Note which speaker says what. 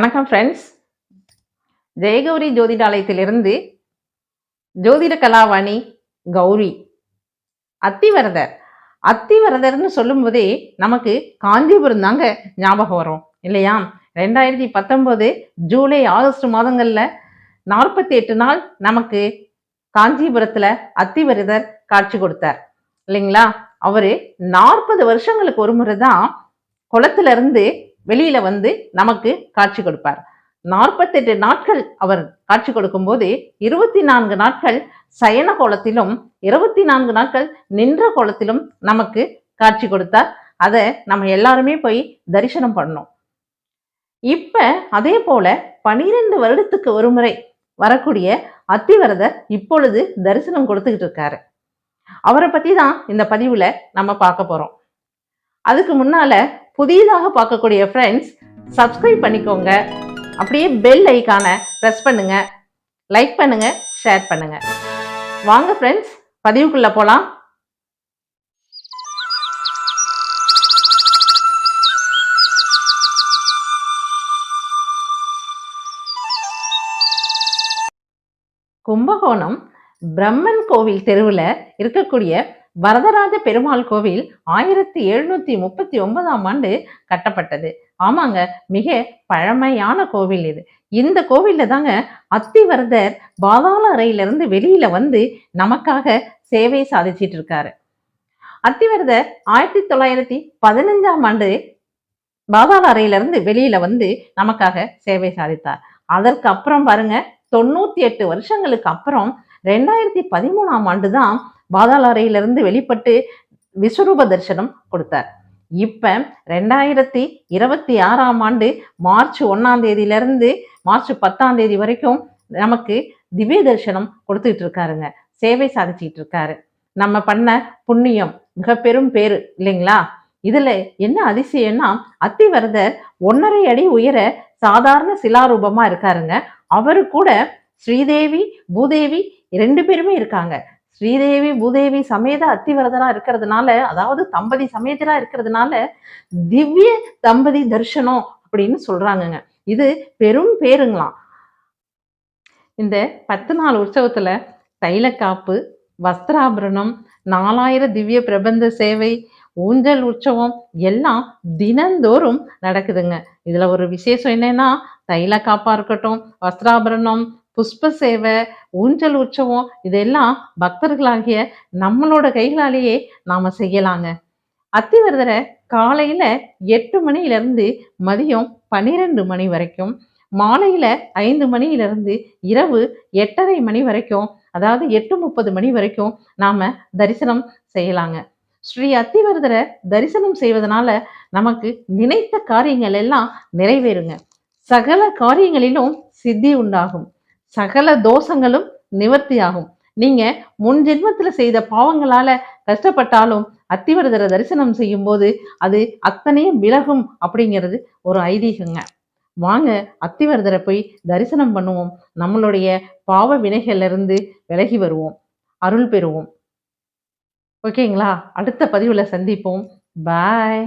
Speaker 1: வணக்கம் ஃப்ரெண்ட்ஸ். ஜெயகௌரி ஜோதிடாலயத்திலிருந்து ஜோதிட கலாவாணி கௌரி. அத்திவரதர் அத்திவரதர்னு சொல்லும்போதே நமக்கு காஞ்சிபுரம் தாங்க ஞாபகம் வரும் இல்லையா? 2019 ஜூலை ஆகஸ்ட் மாதங்களில் 48 நாள் நமக்கு காஞ்சிபுரத்தில் அத்திவரதர் காட்சி கொடுத்தார் இல்லைங்களா? அவரு 40 வருஷங்களுக்கு ஒரு முறை தான் குளத்துல இருந்து வெளியில வந்து நமக்கு காட்சி கொடுப்பார். 48 நாட்கள் அவர் காட்சி கொடுக்கும் போது 24 நாட்கள் சயன கோலத்திலும் 24 நாட்கள் நின்ற கோலத்திலும் நமக்கு காட்சி கொடுத்தார். அதை நம்ம எல்லாருமே போய் தரிசனம் பண்ணோம். இப்ப அதே போல 12 வருடத்துக்கு ஒரு முறை வரக்கூடிய அத்திவரதர் இப்பொழுது தரிசனம் கொடுத்துக்கிட்டு இருக்காரு. அவரை பத்தி தான் இந்த பதிவுல நம்ம பார்க்க போறோம். அதுக்கு முன்னால புதிதாக பார்க்கக்கூடிய ஃப்ரெண்ட்ஸ் சப்ஸ்கிரைப் பண்ணிக்கோங்க. அப்படியே பெல் ஐக்கானை ப்ரெஸ் பண்ணுங்க, லைக் பண்ணுங்க, ஷேர் பண்ணுங்க. வாங்க ஃப்ரெண்ட்ஸ், பதிவுக்குள்ள போலாம். கும்பகோணம் பிரம்மன் கோவில் தெருவில் இருக்கக்கூடிய வரதராஜ பெருமாள் கோவில் 1739ஆம் ஆண்டு கட்டப்பட்டது. ஆமாங்க, மிக பழமையான கோவில் இது. இந்த கோவில்ல தாங்க அத்திவரதர் பாதாள அறையிலிருந்து வெளியில வந்து நமக்காக சேவை சாதிச்சிட்டு இருக்காரு. அத்திவரதர் 1915ஆம் ஆண்டு பாதாள அறையிலிருந்து வெளியில வந்து நமக்காக சேவை சாதித்தார். அதற்கு அப்புறம் பாருங்க, 98 வருஷங்களுக்கு அப்புறம் 2013ஆம் ஆண்டு தான் பாதாள அறையிலிருந்து வெளிப்பட்டு விஸ்வரூப தரிசனம் கொடுத்தார். இப்ப 2026ஆம் ஆண்டு மார்ச் 1ஆம் தேதியிலிருந்து மார்ச் 10ஆம் தேதி வரைக்கும் நமக்கு திவ்ய தரிசனம் கொடுத்துட்டு இருக்காருங்க, சேவை சாதிச்சுட்டு இருக்காரு. நம்ம பண்ண புண்ணியம் மிக பெரும் பேரு இல்லைங்களா? இதுல என்ன அதிசயம்னா, அத்திவரதர் 1.5 அடி உயர சாதாரண சிலாரூபமா இருக்காருங்க. அவரு கூட ஸ்ரீதேவி பூதேவி 2 பேருமே இருக்காங்க. ஸ்ரீதேவி பூதேவி சமேத அத்திவரதரா இருக்கிறதுனால, அதாவது தம்பதி சமேதரா இருக்கிறதுனால திவ்ய தம்பதி தரிசனம் அப்படின்னு சொல்றாங்கங்க. இது பெரும் பேருங்களாம். இந்த 10 நாள் உற்சவத்துல தைலக்காப்பு, வஸ்திராபரணம், 4000 திவ்ய பிரபந்த சேவை, ஊஞ்சல் உற்சவம் எல்லாம் தினந்தோறும் நடக்குதுங்க. இதுல ஒரு விசேஷம் என்னன்னா, தைலக்காப்பா இருக்கட்டும், வஸ்திராபரணம், புஷ்ப சேவை, ஊஞ்சல் உற்சவம் இதெல்லாம் பக்தர்களாகிய நம்மளோட கைகளாலேயே நாம செய்யலாங்க. அத்திவரதரை காலையில 8 மணியிலிருந்து மதியம் 12 மணி வரைக்கும், மாலையில 5 மணியிலிருந்து இரவு 8:30 மணி வரைக்கும், அதாவது 8:30 மணி வரைக்கும் நாம தரிசனம் செய்யலாங்க. ஸ்ரீ அத்திவரதரை தரிசனம் செய்வதனால நமக்கு நினைத்த காரியங்கள் எல்லாம் நிறைவேறுங்க. சகல காரியங்களிலும் சித்தி உண்டாகும். சகல தோஷங்களும் நிவர்த்தியாகும். நீங்க முன் ஜென்மத்துல செய்த பாவங்களால கஷ்டப்பட்டாலும் அத்திவரதரை தரிசனம் செய்யும் போது அது அத்தனையும் விலகும் அப்படிங்கிறது ஒரு ஐதீகங்க. வாங்க அத்திவரதரை போய் தரிசனம் பண்ணுவோம். நம்மளுடைய பாவ வினைகள்ல இருந்து விலகி வருவோம், அருள் பெறுவோம். ஓகேங்களா? அடுத்த பதிவுல சந்திப்போம். பாய்.